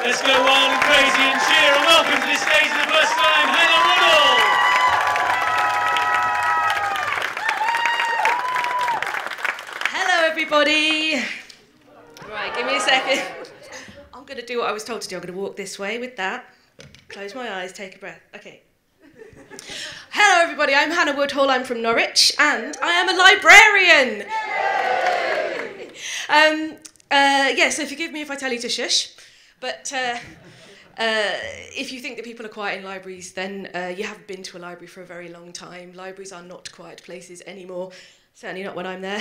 Let's go wild and crazy and cheer and welcome to the stage for the first time, Hannah Woodall! Hello everybody! Right, give me a second. I'm going to do what I was told to do. I'm going to walk this way with that. Close my eyes, take a breath. Okay. Hello everybody, I'm Hannah Woodall, I'm from Norwich, and I am a librarian! Yeah, so forgive me if I tell you to shush, but if you think that people are quiet in libraries, then you haven't been to a library for a very long time. Libraries are not quiet places anymore, certainly not when I'm there.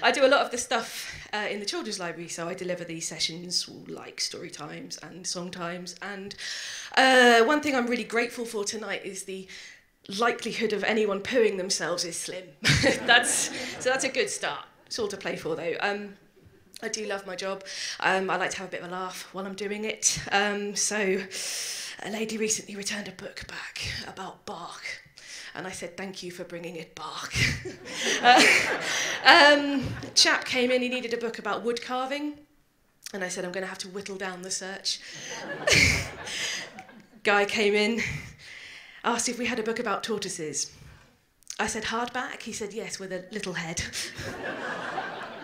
I do a lot of the stuff in the children's library, so I deliver these sessions like story times and song times, and one thing I'm really grateful for tonight is the likelihood of anyone pooing themselves is slim. So that's a good start. It's all to play for though. I do love my job. I like to have a bit of a laugh while I'm doing it. So a lady recently returned a book back about bark, and I said, thank you for bringing it bark. A chap came in, he needed a book about wood carving, and I said, I'm going to have to whittle down the search. Guy came in, asked if we had a book about tortoises. I said, hardback? He said, yes, with a little head.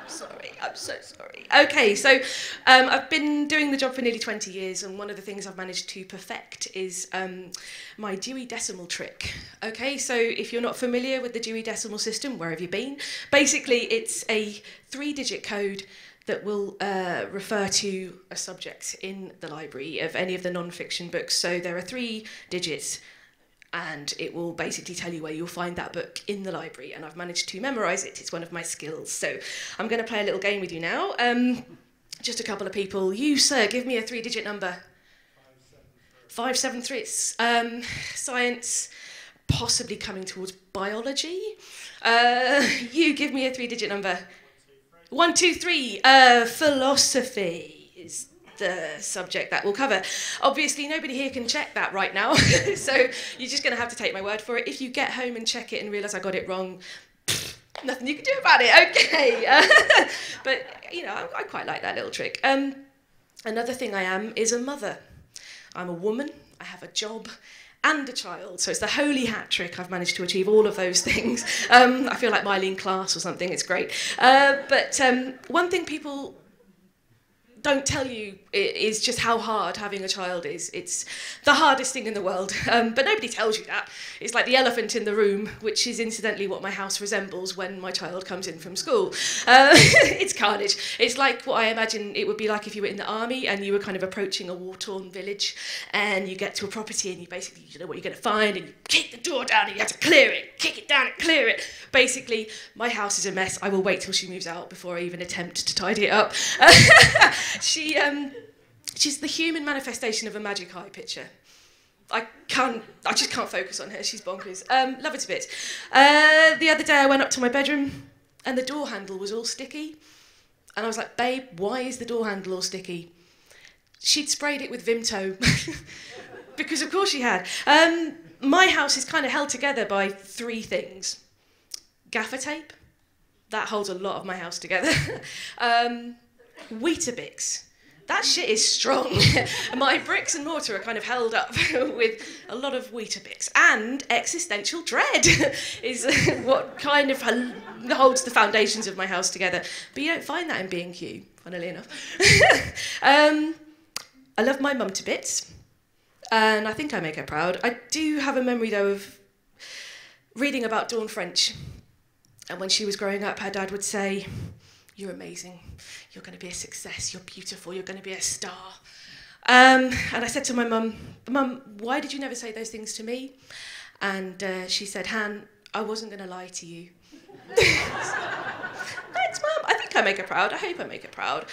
Sorry, I'm so sorry. Okay, so I've been doing the job for nearly 20 years, and one of the things I've managed to perfect is my Dewey Decimal trick. Okay, so if you're not familiar with the Dewey Decimal System, where have you been? Basically, it's a 3-digit code that will refer to a subject in the library of any of the non-fiction books. So there are 3 digits, and it will basically tell you where you'll find that book in the library, and I've managed to memorise it. It's one of my skills. So I'm going to play a little game with you now. Just a couple of people. You, sir, give me a 3-digit number. 573. It's science, possibly coming towards biology. You give me a 3-digit number. 123. Philosophy is the subject that we'll cover. Obviously, nobody here can check that right now, so you're just going to have to take my word for it. If you get home and check it and realise I got it wrong, nothing you can do about it, okay. But, you know, I quite like that little trick. Another thing I am is a mother. I'm a woman, I have a job, and a child, so it's the holy hat trick. I've managed to achieve all of those things. I feel like Mylene Class or something, it's great. But one thing people don't tell you is just how hard having a child is. It's the hardest thing in the world, but nobody tells you that. It's like the elephant in the room, which is incidentally what my house resembles when my child comes in from school. It's carnage. It's like what I imagine it would be like if you were in the army and you were kind of approaching a war-torn village, and you get to a property and you basically, you know what you're going to find, and you kick the door down and you have to clear it, kick it down and clear it. Basically, my house is a mess. I will wait till she moves out before I even attempt to tidy it up. She's the human manifestation of a magic eye picture. I just can't focus on her, she's bonkers. Love her to bits. The other day I went up to my bedroom and the door handle was all sticky. And I was like, babe, why is the door handle all sticky? She'd sprayed it with Vimto. Because of course she had. My house is kind of held together by 3 things. Gaffer tape, that holds a lot of my house together. Weetabix, that shit is strong. My bricks and mortar are kind of held up with a lot of Weetabix. And existential dread is what kind of holds the foundations of my house together. But you don't find that in B&Q, funnily enough. I love my mum to bits, and I think I make her proud. I do have a memory, though, of reading about Dawn French. And when she was growing up, her dad would say, you're amazing, you're going to be a success, you're beautiful, you're going to be a star. And I said to my mum, Mum, why did you never say those things to me? And she said, Han, I wasn't going to lie to you. Thanks, Mum. I think I make her proud. I hope I make her proud.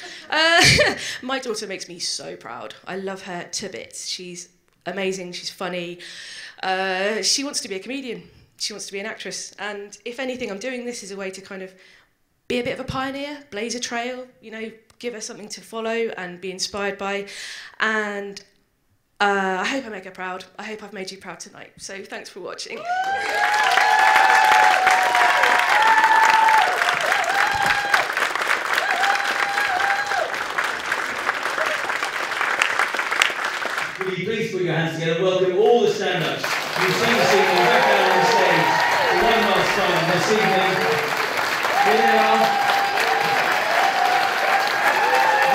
My daughter makes me so proud. I love her to bits. She's amazing, she's funny. She wants to be a comedian. She wants to be an actress. And if anything, I'm doing this as a way to kind of be a bit of a pioneer, blaze a trail, you know, give her something to follow and be inspired by. And I hope I make her proud. I hope I've made you proud tonight. So thanks for watching. Will you please put your hands together? Welcome all the stand-ups. You've seen this evening back down on the stage for one last time this evening. Here they are.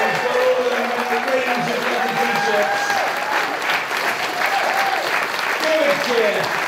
We've got all of them with the range of lovely t-shirts. Good cheer.